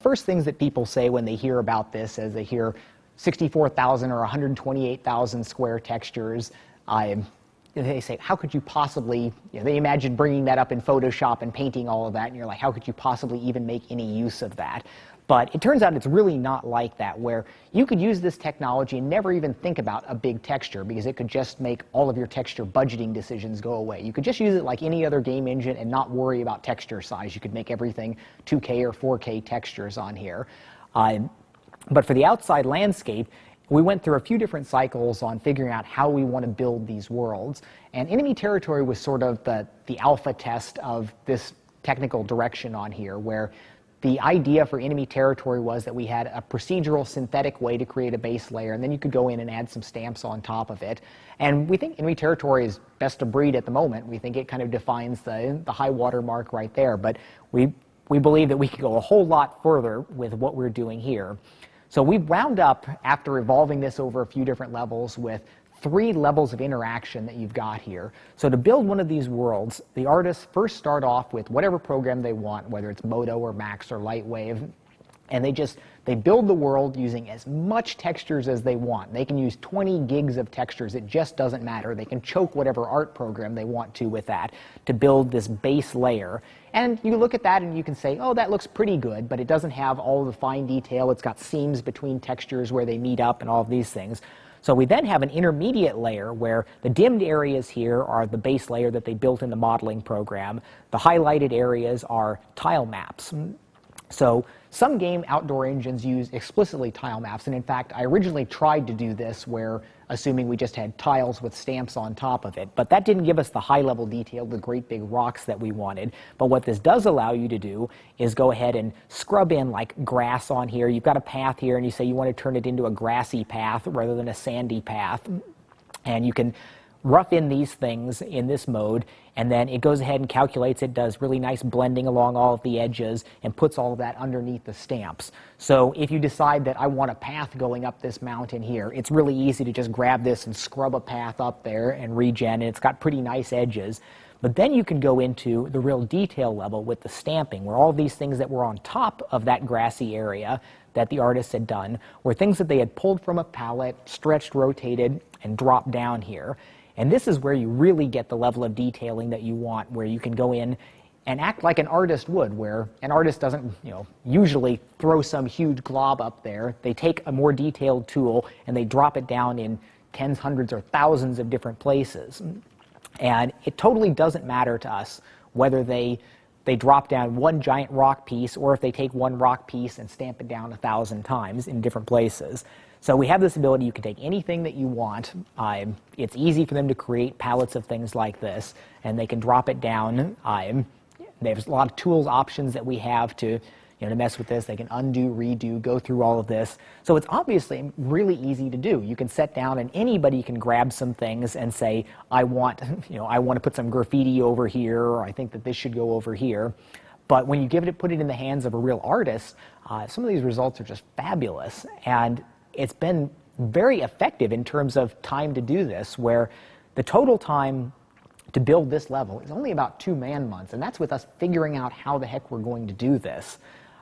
First things that people say when they hear about this, as they hear 64,000 or 128,000 square textures, they say, how could you possibly, they imagine bringing that up in Photoshop and painting all of that, and you're like, how could you possibly even make any use of that? But it turns out it's really not like that, where you could use this technology and never even think about a big texture, because it could just make all of your texture budgeting decisions go away. You could just use it like any other game engine and not worry about texture size. You could make everything 2K or 4K textures on here. But for the outside landscape, we went through a few different cycles on figuring out how we want to build these worlds. And Enemy Territory was sort of the alpha test of this technical direction on here, where the idea for Enemy Territory was that we had a procedural synthetic way to create a base layer, and then you could go in and add some stamps on top of it. And we think Enemy Territory is best of breed at the moment. We think it kind of defines the high water mark right there. But we believe that we could go a whole lot further with what we're doing here. So we wound up, after evolving this over a few different levels, with 3 levels of interaction that you've got here. So to build one of these worlds, the artists first start off with whatever program they want, whether it's Modo or Max or Lightwave, and they build the world using as much textures as they want. They can use 20 gigs of textures. It just doesn't matter. They can choke whatever art program they want to with that to build this base layer. And you look at that and you can say, oh, that looks pretty good, but it doesn't have all the fine detail. It's got seams between textures where they meet up and all of these things. So we then have an intermediate layer where the dimmed areas here are the base layer that they built in the modeling program. The highlighted areas are tile maps. So some game outdoor engines use explicitly tile maps, and in fact I originally tried to do this where assuming we just had tiles with stamps on top of it, but that didn't give us the high level detail, the great big rocks that we wanted. But what this does allow you to do is go ahead and scrub in like grass on here. You've got a path here and you say you want to turn it into a grassy path rather than a sandy path, and you can rough in these things in this mode, and then it goes ahead and calculates it, does really nice blending along all of the edges, and puts all of that underneath the stamps. So if you decide that I want a path going up this mountain here, it's really easy to just grab this and scrub a path up there and regen, and it's got pretty nice edges. But then you can go into the real detail level with the stamping, where all these things that were on top of that grassy area that the artists had done were things that they had pulled from a palette, stretched, rotated, and dropped down here. And this is where you really get the level of detailing that you want, where you can go in and act like an artist would, where an artist doesn't, usually throw some huge glob up there. They take a more detailed tool and they drop it down in tens, hundreds, or thousands of different places. And it totally doesn't matter to us whether they drop down one giant rock piece or if they take one rock piece and stamp it down 1,000 times in different places. So we have this ability. You can take anything that you want. It's easy for them to create palettes of things like this, and they can drop it down. There's a lot of tools options that we have to mess with this. They can undo, redo, go through all of this. So it's obviously really easy to do. You can sit down and anybody can grab some things and say, I want to put some graffiti over here, or I think that this should go over here. But when you put it in the hands of a real artist, some of these results are just fabulous. And it's been very effective in terms of time to do this, where the total time to build this level is only about 2 man-months, and that's with us figuring out how the heck we're going to do this.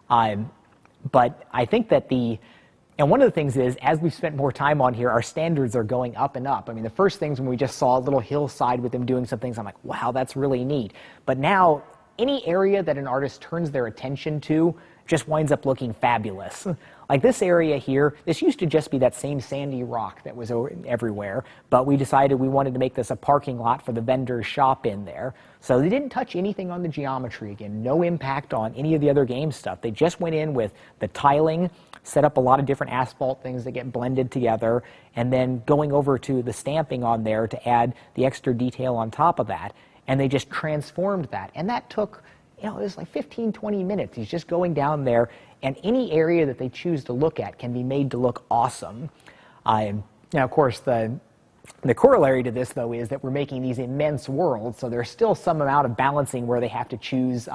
But I think that and one of the things is, as we've spent more time on here, our standards are going up and up. I mean, the first things when we just saw a little hillside with them doing some things, I'm like, wow, that's really neat. But now, any area that an artist turns their attention to just winds up looking fabulous. Like this area here, this used to just be that same sandy rock that was everywhere, but we decided we wanted to make this a parking lot for the vendor's shop in there. So they didn't touch anything on the geometry. Again, no impact on any of the other game stuff. They just went in with the tiling, set up a lot of different asphalt things that get blended together, and then going over to the stamping on there to add the extra detail on top of that. And they just transformed that. And that took, it was like 15, 20 minutes. He's just going down there, and any area that they choose to look at can be made to look awesome. Now, of course, the corollary to this, though, is that we're making these immense worlds, so there's still some amount of balancing where they have to choose,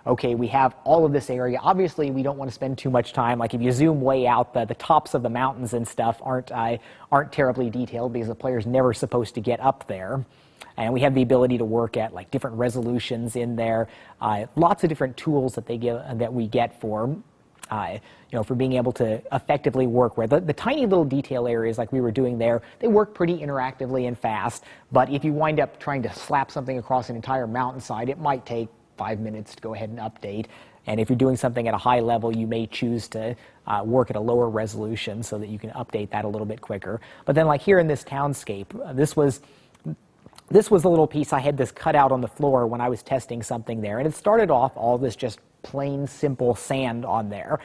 okay, we have all of this area. Obviously, we don't want to spend too much time. Like if you zoom way out, the tops of the mountains and stuff aren't terribly detailed because the player's never supposed to get up there. And we have the ability to work at like different resolutions in there. Lots of different tools that we get for For being able to effectively work with. The tiny little detail areas like we were doing there, they work pretty interactively and fast, but if you wind up trying to slap something across an entire mountainside, it might take 5 minutes to go ahead and update. And if you're doing something at a high level, you may choose to work at a lower resolution so that you can update that a little bit quicker. But then like here in this townscape, this was a little piece I had this cut out on the floor when I was testing something there. And it started off all this just plain, simple sand on there.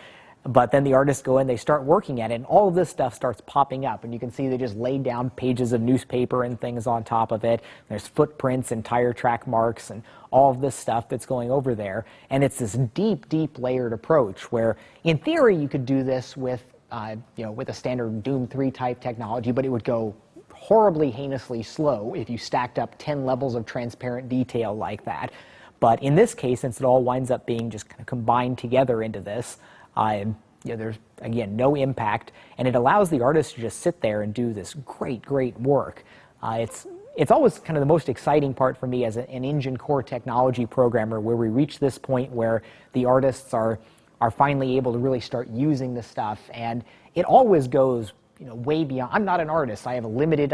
But then the artists go in, they start working at it, and all of this stuff starts popping up. And you can see they just laid down pages of newspaper and things on top of it. There's footprints and tire track marks and all of this stuff that's going over there. And it's this deep, deep layered approach where, in theory, you could do this with, with a standard Doom 3 type technology, but it would go horribly, heinously slow if you stacked up 10 levels of transparent detail like that. But in this case, since it all winds up being just kind of combined together into this, there's, again, no impact, and it allows the artist to just sit there and do this great, great work. It's always kind of the most exciting part for me as an Engine Core technology programmer, where we reach this point where the artists are finally able to really start using the stuff, and it always goes way beyond. I'm not an artist. I have a limited,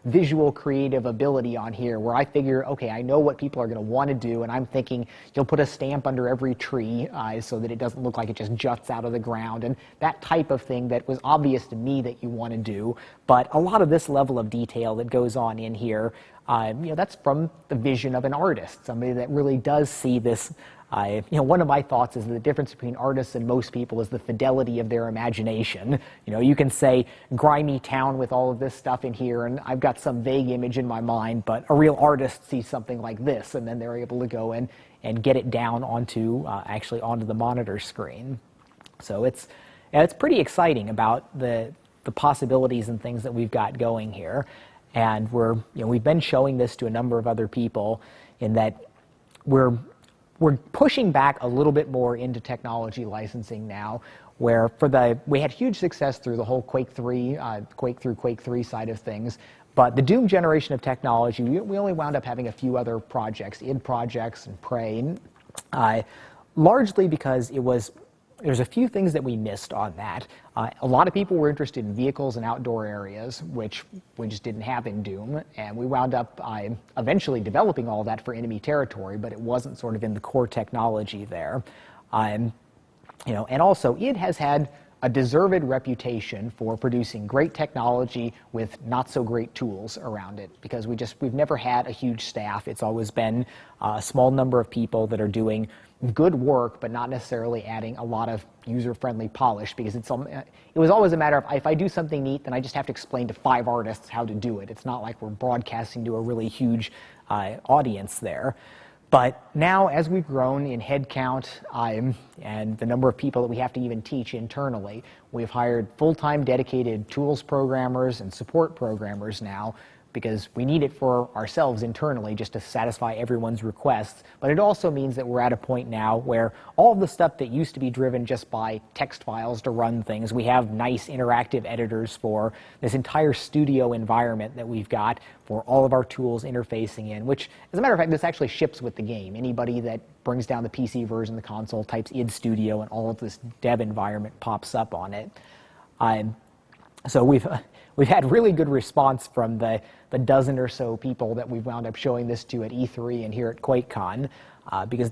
visual creative ability on here, where I figure, okay, I know what people are going to want to do, and I'm thinking you'll put a stamp under every tree so that it doesn't look like it just juts out of the ground, and that type of thing that was obvious to me that you want to do. But a lot of this level of detail that goes on in here, that's from the vision of an artist, somebody that really does see this. One of my thoughts is that the difference between artists and most people is the fidelity of their imagination. You can say grimy town with all of this stuff in here, and I've got some vague image in my mind, but a real artist sees something like this, and then they're able to go in and get it down onto the monitor screen. So it's pretty exciting about the possibilities and things that we've got going here. And we've been showing this to a number of other people in that we're pushing back a little bit more into technology licensing now, where we had huge success through the whole Quake 3 side of things, but the Doom generation of technology, we only wound up having a few other projects, id projects and Prey, largely because there's a few things that we missed on that. A lot of people were interested in vehicles and outdoor areas, which we just didn't have in Doom, and we wound up eventually developing all that for enemy territory, but it wasn't sort of in the core technology there. And also id has had a deserved reputation for producing great technology with not so great tools around it, because we've never had a huge staff. It's always been a small number of people that are doing good work, but not necessarily adding a lot of user-friendly polish, because it was always a matter of, if I do something neat, then I just have to explain to 5 artists how to do it. It's not like we're broadcasting to a really huge audience there. But now, as we've grown in headcount and the number of people that we have to even teach internally, we've hired full-time dedicated tools programmers and support programmers now, because we need it for ourselves internally just to satisfy everyone's requests. But it also means that we're at a point now where all of the stuff that used to be driven just by text files to run things, we have nice interactive editors for this entire studio environment that we've got for all of our tools interfacing in, which, as a matter of fact, this actually ships with the game. Anybody that brings down the PC version of the console, types id Studio, and all of this dev environment pops up on it. So we've had really good response from the dozen or so people that we've wound up showing this to at E3 and here at QuakeCon, because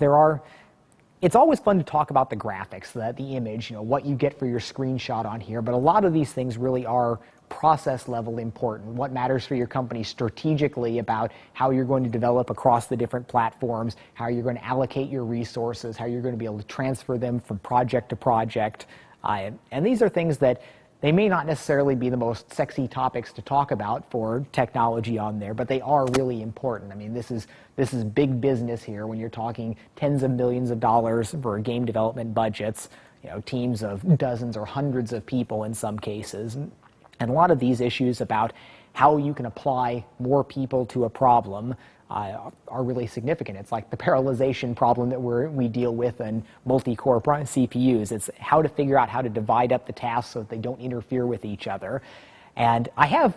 it's always fun to talk about the graphics, the image, what you get for your screenshot on here, but a lot of these things really are process level important. What matters for your company strategically about how you're going to develop across the different platforms, how you're going to allocate your resources, how you're going to be able to transfer them from project to project. And these are things that they may not necessarily be the most sexy topics to talk about for technology on there, but they are really important. I mean, this is big business here when you're talking tens of millions of dollars for game development budgets, teams of dozens or hundreds of people in some cases. And a lot of these issues about how you can apply more people to a problem are really significant. It's like the parallelization problem that we deal with in multi-core CPUs. It's how to figure out how to divide up the tasks so that they don't interfere with each other. And I have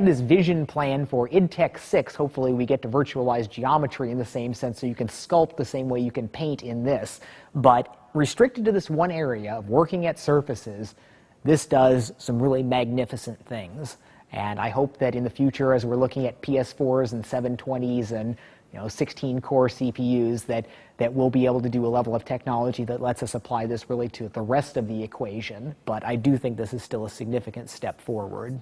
this vision plan for IdTech 6. Hopefully we get to virtualize geometry in the same sense, so you can sculpt the same way you can paint in this. But restricted to this one area of working at surfaces, this does some really magnificent things. And I hope that in the future, as we're looking at PS4s and 720s and 16-core CPUs, that we'll be able to do a level of technology that lets us apply this really to the rest of the equation. But I do think this is still a significant step forward.